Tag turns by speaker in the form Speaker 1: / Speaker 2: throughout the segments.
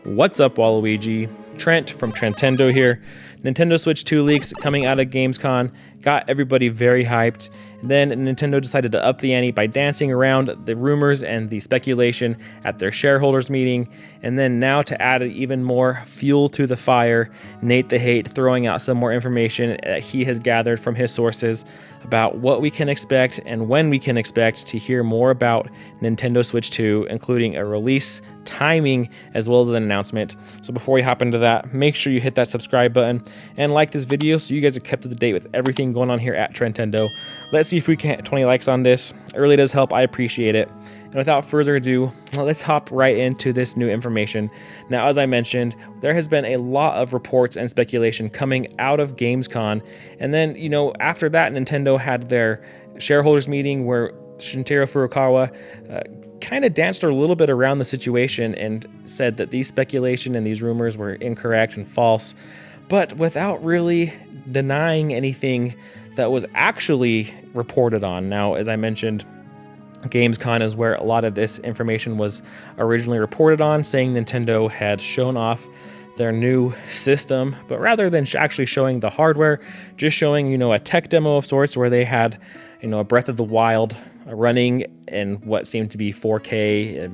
Speaker 1: What's up, Waluigi? Trent from Trentendo here. Nintendo Switch 2 leaks coming out of Gamescom got everybody very hyped. And then Nintendo decided to up the ante by dancing around the rumors and the speculation at their shareholders meeting. And then now to add even more fuel to the fire, Nate the Hate throwing out some more information that he has gathered from his sources about what we can expect and when we can expect to hear more about Nintendo Switch 2, including a release timing as well as an announcement. So before we hop into that, make sure you hit that subscribe button and like this video so you guys are kept up to date with everything going on here at Trentendo. Let's see if we can hit 20 likes on this. It really does help. I appreciate it. And without further ado, let's hop right into this new information. Now, as I mentioned, there has been a lot of reports and speculation coming out of Gamescom. And then, after that, Nintendo had their shareholders meeting where Shinichiro Furukawa kind of danced a little bit around the situation and said that these speculation and these rumors were incorrect and false, but without really denying anything that was actually reported on. Now, as I mentioned, Gamescom is where a lot of this information was originally reported on, saying Nintendo had shown off their new system, but rather than actually showing the hardware, just showing, a tech demo of sorts where they had, a Breath of the Wild running in what seemed to be 4K,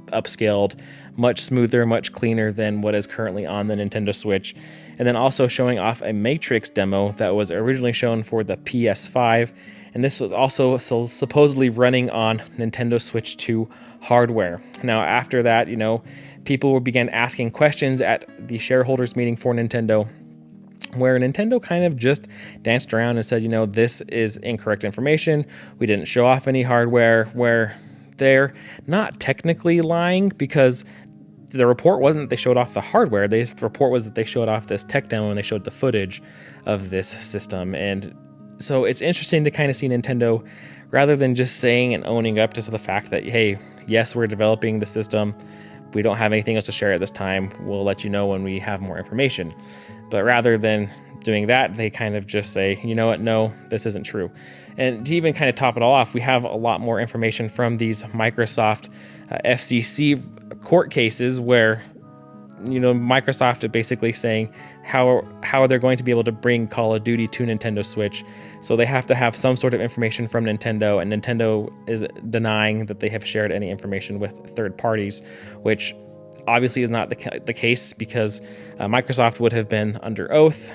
Speaker 1: upscaled, much smoother, much cleaner than what is currently on the Nintendo Switch. And then also showing off a Matrix demo that was originally shown for the PS5. And this was also supposedly running on Nintendo Switch 2 hardware. Now, after that, people began asking questions at the shareholders meeting for Nintendo, where Nintendo kind of just danced around and said, this is incorrect information. We didn't show off any hardware, where they're not technically lying because the report wasn't that they showed off the hardware. The report was that they showed off this tech demo and they showed the footage of this system. And so it's interesting to kind of see Nintendo, rather than just saying and owning up to the fact that, hey, yes, we're developing the system. We don't have anything else to share at this time. We'll let you know when we have more information. But rather than doing that, they kind of just say, you know what, no, this isn't true. And to even kind of top it all off, we have a lot more information from these Microsoft FCC court cases where, Microsoft is basically saying how they're going to be able to bring Call of Duty to Nintendo Switch. So they have to have some sort of information from Nintendo, and Nintendo is denying that they have shared any information with third parties, which obviously is not the case, because Microsoft would have been under oath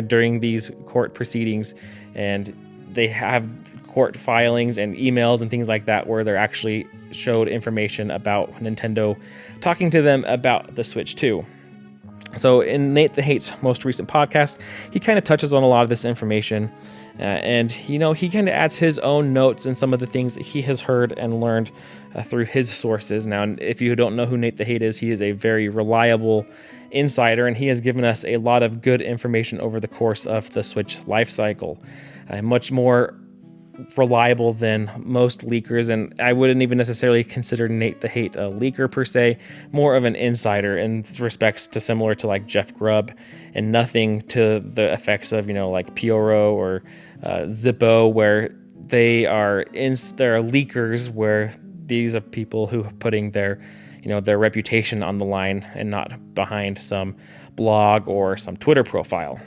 Speaker 1: during these court proceedings, and they have court filings and emails and things like that where they're actually showed information about Nintendo talking to them about the Switch 2. So in Nate the Hate's most recent podcast, he kind of touches on a lot of this information, and he kind of adds his own notes and some of the things that he has heard and learned through his sources. Now, if you don't know who Nate the Hate is, he is a very reliable insider, and he has given us a lot of good information over the course of the Switch life cycle, much more reliable than most leakers. And I wouldn't even necessarily consider Nate the Hate a leaker per se, more of an insider in respects to similar to like Jeff Grubb, and nothing to the effects of like Pioro or Zippo, where they're leakers, where these are people who are putting their reputation on the line and not behind some blog or some Twitter profile.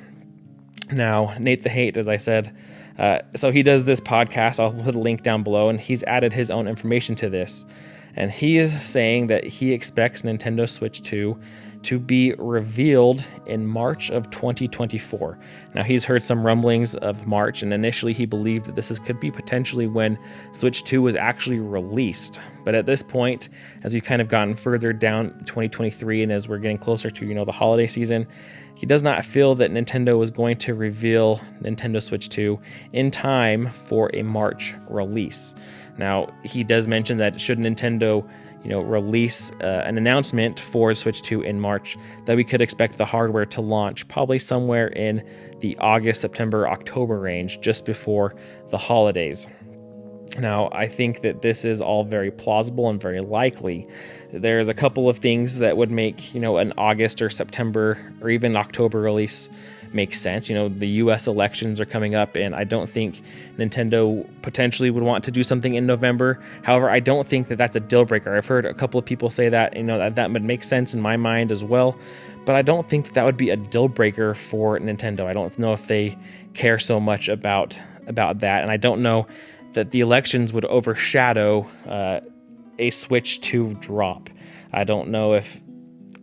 Speaker 1: Now, Nate the Hate, as I said, so he does this podcast. I'll put a link down below, and he's added his own information to this. And he is saying that he expects Nintendo Switch 2 to be revealed in March of 2024. Now, he's heard some rumblings of March, and initially he believed that this could be potentially when Switch 2 was actually released. But at this point, as we've kind of gotten further down 2023, and as we're getting closer to, the holiday season, he does not feel that Nintendo is going to reveal Nintendo Switch 2 in time for a March release. Now, he does mention that should Nintendo release an announcement for Switch 2 in March, that we could expect the hardware to launch probably somewhere in the August, September, October range, just before the holidays. Now, I think that this is all very plausible and very likely. There's a couple of things that would make, an August or September or even October release makes sense. The US elections are coming up, and I don't think Nintendo potentially would want to do something in November. However, I don't think that that's a deal breaker. I've heard a couple of people say that, that would make sense in my mind as well, but I don't think that would be a deal breaker for Nintendo. I don't know if they care so much about that, and I don't know that the elections would overshadow a Switch 2 drop. I don't know if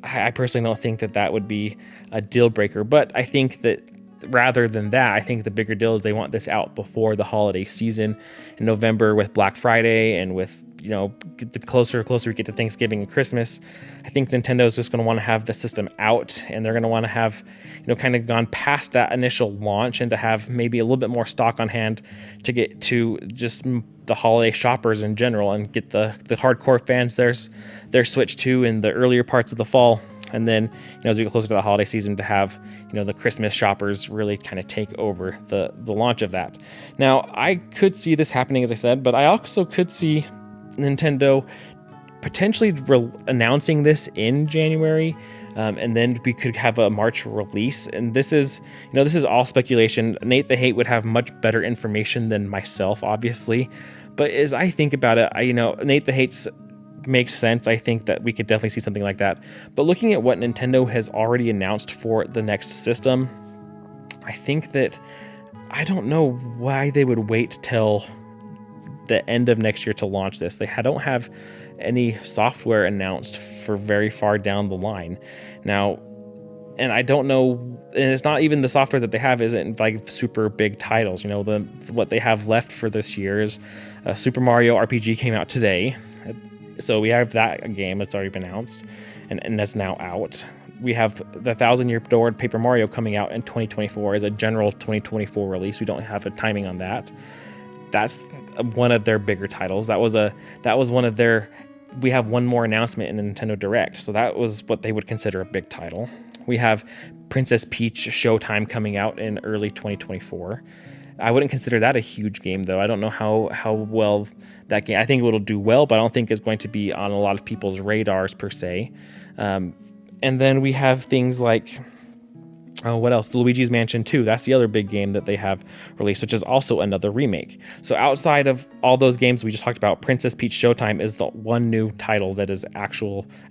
Speaker 1: I personally don't think that would be a deal breaker, but I think that rather than that, I think the bigger deal is they want this out before the holiday season in November with Black Friday and with, get the closer we get to Thanksgiving and Christmas. I think Nintendo is just going to want to have the system out, and they're going to want to have, kind of gone past that initial launch and to have maybe a little bit more stock on hand to get to just the holiday shoppers in general and get the hardcore fans their Switch 2 in the earlier parts of the fall. And then, as we get closer to the holiday season, to have, the Christmas shoppers really kind of take over the launch of that. Now, I could see this happening, as I said, but I also could see Nintendo potentially announcing this in January, and then we could have a March release. And this is all speculation. Nate the Hate would have much better information than myself, obviously. But as I think about it, Nate the Hate's makes sense. I think that we could definitely see something like that. But looking at what Nintendo has already announced for the next system, I think that I don't know why they would wait till the end of next year to launch this. They don't have any software announced for very far down the line now, and I don't know, and it's not even the software that they have isn't like super big titles. What they have left for this year is Super Mario RPG came out today, so we have that game that's already been announced and that's now out. We have the 1,000-Year Door Paper Mario coming out in 2024 as a general 2024 release. We don't have a timing on that. That's one of their bigger titles. That was one of their. We have one more announcement in Nintendo Direct, so that was what they would consider a big title. We have Princess Peach Showtime coming out in early 2024. I wouldn't consider that a huge game, though. I don't know how well that game. I think it'll do well, but I don't think it's going to be on a lot of people's radars per se. And then we have things like, what else? Luigi's Mansion 2. That's the other big game that they have released, which is also another remake. So outside of all those games we just talked about, Princess Peach Showtime is the one new title that is an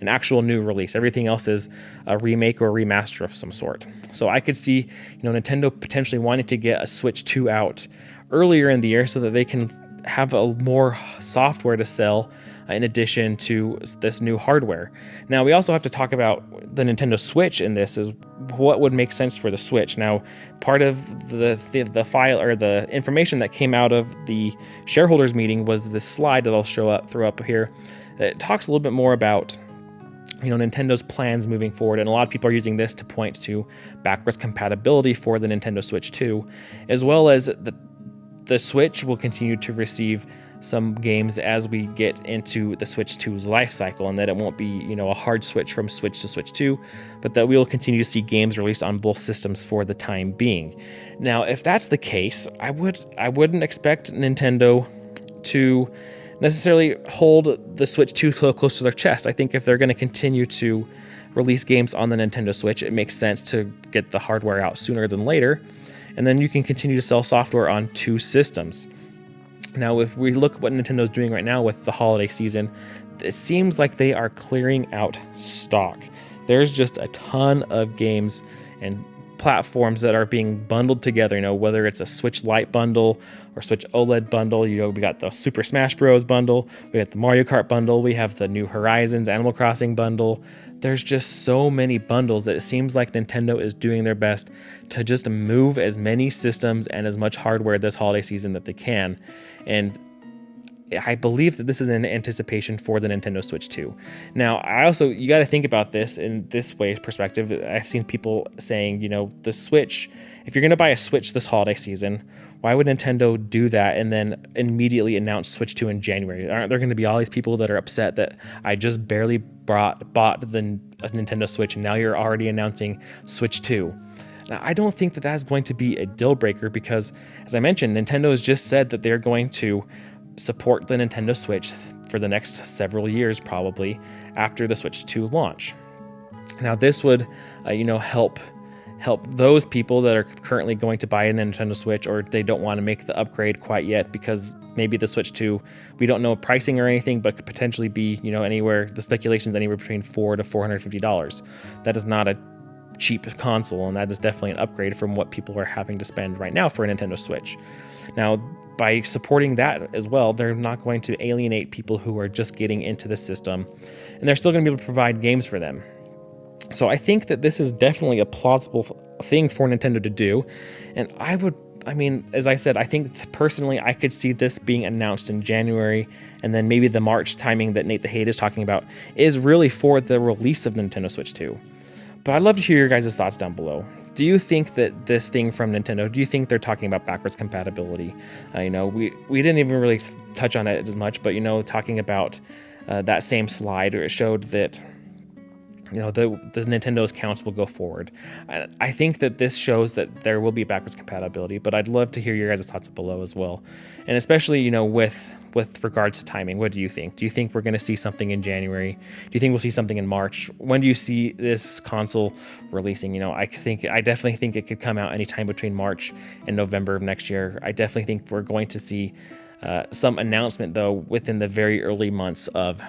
Speaker 1: actual new release. Everything else is a remake or a remaster of some sort. So I could see, Nintendo potentially wanting to get a Switch 2 out earlier in the year so that they can have a more software to sell in addition to this new hardware. Now, we also have to talk about the Nintendo Switch in this, is what would make sense for the Switch. Now, part of the file or the information that came out of the shareholders meeting was this slide that I'll throw up here. It talks a little bit more about Nintendo's plans moving forward, and a lot of people are using this to point to backwards compatibility for the Nintendo Switch 2, as well as the Switch will continue to receive some games as we get into the Switch 2's life cycle, and that it won't be, a hard switch from Switch to Switch 2, but that we will continue to see games released on both systems for the time being. Now, if that's the case, I wouldn't expect Nintendo to necessarily hold the Switch 2 close to their chest. I think if they're going to continue to release games on the Nintendo Switch, it makes sense to get the hardware out sooner than later, and then you can continue to sell software on two systems. Now, if we look at what Nintendo's doing right now with the holiday season, it seems like they are clearing out stock. There's just a ton of games and platforms that are being bundled together, whether it's a Switch Lite bundle or Switch OLED bundle. We got the Super Smash Bros. Bundle, we got the Mario Kart bundle, we have the New Horizons Animal Crossing bundle. There's just so many bundles that it seems like Nintendo is doing their best to just move as many systems and as much hardware this holiday season that they can. And I believe that this is in anticipation for the Nintendo Switch 2. Now, you got to think about this in this way perspective. I've seen people saying, the Switch, if you're going to buy a Switch this holiday season, why would Nintendo do that and then immediately announce Switch 2 in January? Aren't there going to be all these people that are upset that I just barely bought the Nintendo Switch and now you're already announcing Switch 2? Now, I don't think that is going to be a deal breaker because, as I mentioned, Nintendo has just said that they're going to support the Nintendo Switch for the next several years, probably after the Switch 2 launch. Now, this would, help help those people that are currently going to buy a Nintendo Switch, or they don't want to make the upgrade quite yet because maybe the Switch 2, we don't know pricing or anything, but could potentially be, anywhere, the speculation is anywhere between $400 to $450. That is not a cheap console, and that is definitely an upgrade from what people are having to spend right now for a Nintendo Switch. Now, by supporting that as well, they're not going to alienate people who are just getting into the system, and they're still going to be able to provide games for them. So I think that this is definitely a plausible thing for Nintendo to do. And as I said, I think personally I could see this being announced in January, and then maybe the March timing that Nate the Hate is talking about is really for the release of Nintendo Switch 2. But I'd love to hear your guys' thoughts down below. Do you think that this thing from Nintendo, do you think they're talking about backwards compatibility? We didn't even really touch on it as much, but talking about that same slide where it showed that the Nintendo's counts will go forward. I think that this shows that there will be backwards compatibility, but I'd love to hear your guys' thoughts below as well. And especially, with regards to timing, what do you think? Do you think we're going to see something in January? Do you think we'll see something in March? When do you see this console releasing? I definitely think it could come out anytime between March and November of next year. I definitely think we're going to see some announcement, though, within the very early months of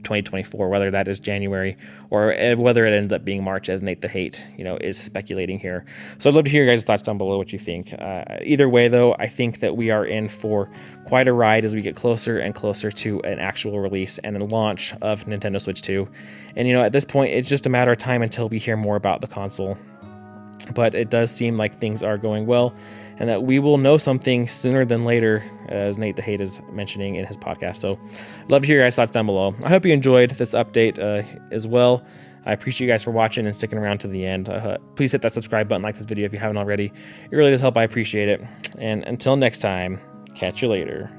Speaker 1: 2024, whether that is January or whether it ends up being March, as Nate the Hate, is speculating here. So I'd love to hear your guys' thoughts down below, what you think. Either way, though, I think that we are in for quite a ride as we get closer and closer to an actual release and a launch of Nintendo Switch 2. And, at this point, it's just a matter of time until we hear more about the console. But it does seem like things are going well, and that we will know something sooner than later, as Nate the Hate is mentioning in his podcast. So I'd love to hear your guys' thoughts down below. I hope you enjoyed this update as well. I appreciate you guys for watching and sticking around to the end. Please hit that subscribe button, like this video if you haven't already. It really does help. I appreciate it. And until next time, catch you later.